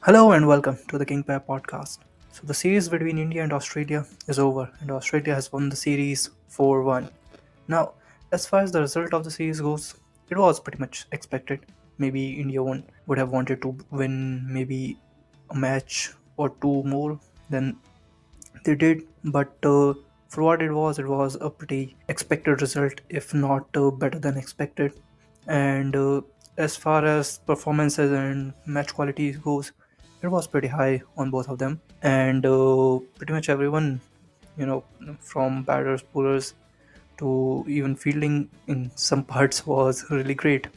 Hello and welcome to the King Pair podcast. So the series between India and Australia is over, and Australia has won the series 4-1. Now, as far as the result of the series goes, it was pretty much expected. Maybe India would have wanted to win maybe a match or two more than they did, but for what it was a pretty expected result, if not better than expected. And as far as performances and match quality goes, it was pretty high on both of them. And pretty much everyone, you know, from batters, bowlers to even fielding in some parts was really great.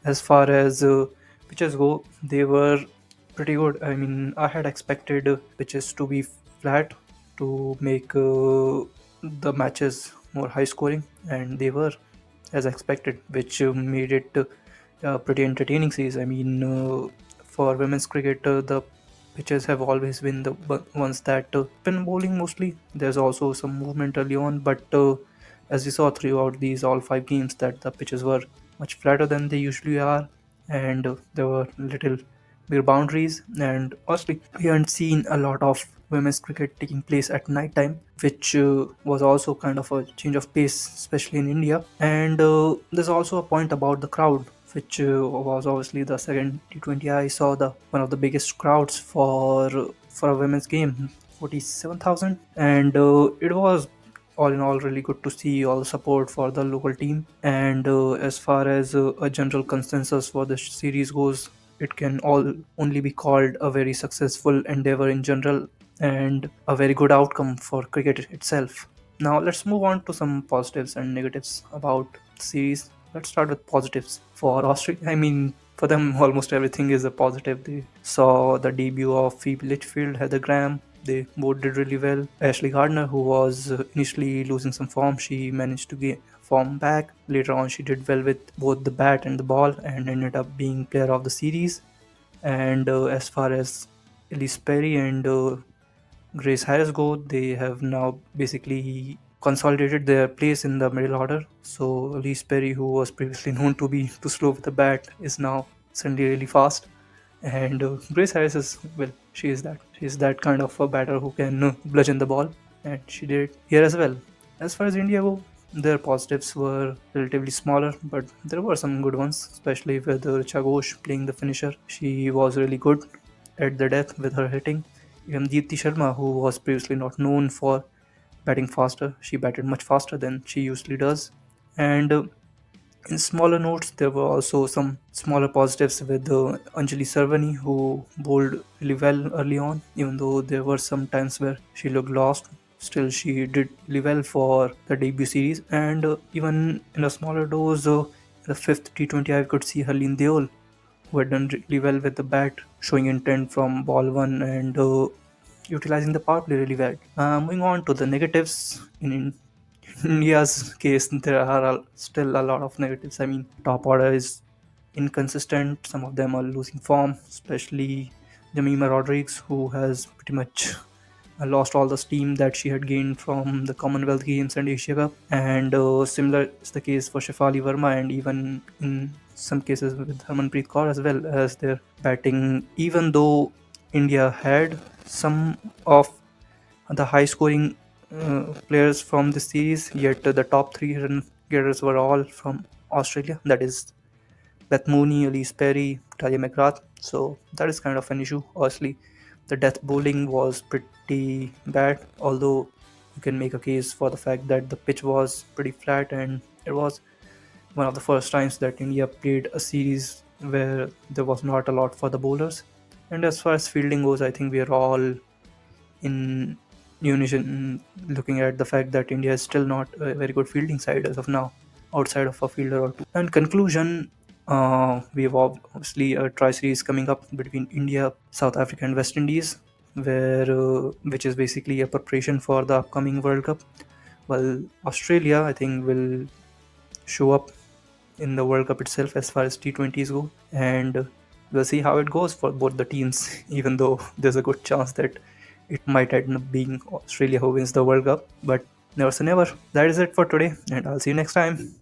As far as pitches go, they were pretty good. I mean, I had expected pitches to be flat to make the matches more high scoring, and they were as expected, which made it a pretty entertaining series. I mean, for women's cricket, the pitches have always been the ones that spin bowling mostly. There's also some movement early on, but as we saw throughout these all five games, that the pitches were much flatter than they usually are, and there were little bigger boundaries. And honestly, we haven't seen a lot of women's cricket taking place at night time, which was also kind of a change of pace, especially in India. And there's also a point about the crowd, which was obviously the second T20 I saw the one of the biggest crowds for a women's game, 47,000, and it was all in all really good to see all the support for the local team. And as far as a general consensus for the series goes, it can all only be called a very successful endeavor in general and a very good outcome for cricket itself. Now let's move on to some positives and negatives about the series. Let's start with positives for Australia. I mean, for them, almost everything is a positive. They saw the debut of Phoebe Litchfield, Heather Graham. They both did really well. Ashley Gardner, who was initially losing some form, she managed to gain form back. Later on, she did well with both the bat and the ball and ended up being player of the series. And as far as Elise Perry and Grace Harris go, they have now basically consolidated their place in the middle order. So Elise Perry, who was previously known to be too slow with the bat, is now suddenly really fast. And Grace Harris is, well, she is that. She is that kind of a batter who can bludgeon the ball, and she did it here as well. As far as India go, their positives were relatively smaller, but there were some good ones, especially with Richa Ghosh playing the finisher. She was really good at the death with her hitting. Even Deepti Sharma, who was previously not known for batting faster, she batted much faster than she usually does. And in smaller notes, there were also some smaller positives with Anjali Sarvani, who bowled really well early on, even though there were some times where she looked lost. Still, she did really well for the debut series. And even in a smaller dose, the fifth T20, I could see Harleen Deol, who had done really well with the bat, showing intent from ball one and utilizing the power play really well. Moving on to the negatives. In India's case, there are still a lot of negatives. I mean, top order is inconsistent. Some of them are losing form, especially Jamima Rodriguez, who has pretty much lost all the steam that she had gained from the Commonwealth Games and Asia Cup. And similar is the case for Shefali Verma, and even in some cases with Harmanpreet Kaur as well, as their batting. Even though India had some of the high scoring players from the series, yet the top three run getters were all from Australia. That is Beth Mooney, Elise Perry, Talia McGrath. So that is kind of an issue. Obviously, the death bowling was pretty bad, although you can make a case for the fact that the pitch was pretty flat, and it was one of the first times that India played a series where there was not a lot for the bowlers. And as far as fielding goes, I think we are all in unison looking at the fact that India is still not a very good fielding side as of now, outside of a fielder or two. And conclusion, we have obviously a tri-series coming up between India, South Africa, and West Indies, where which is basically a preparation for the upcoming World Cup. While Australia, I think, will show up in the World Cup itself as far as T20s go, and we'll see how it goes for both the teams. Even though there's a good chance that it might end up being Australia who wins the World Cup, but never say never. That is it for today, and I'll see you next time.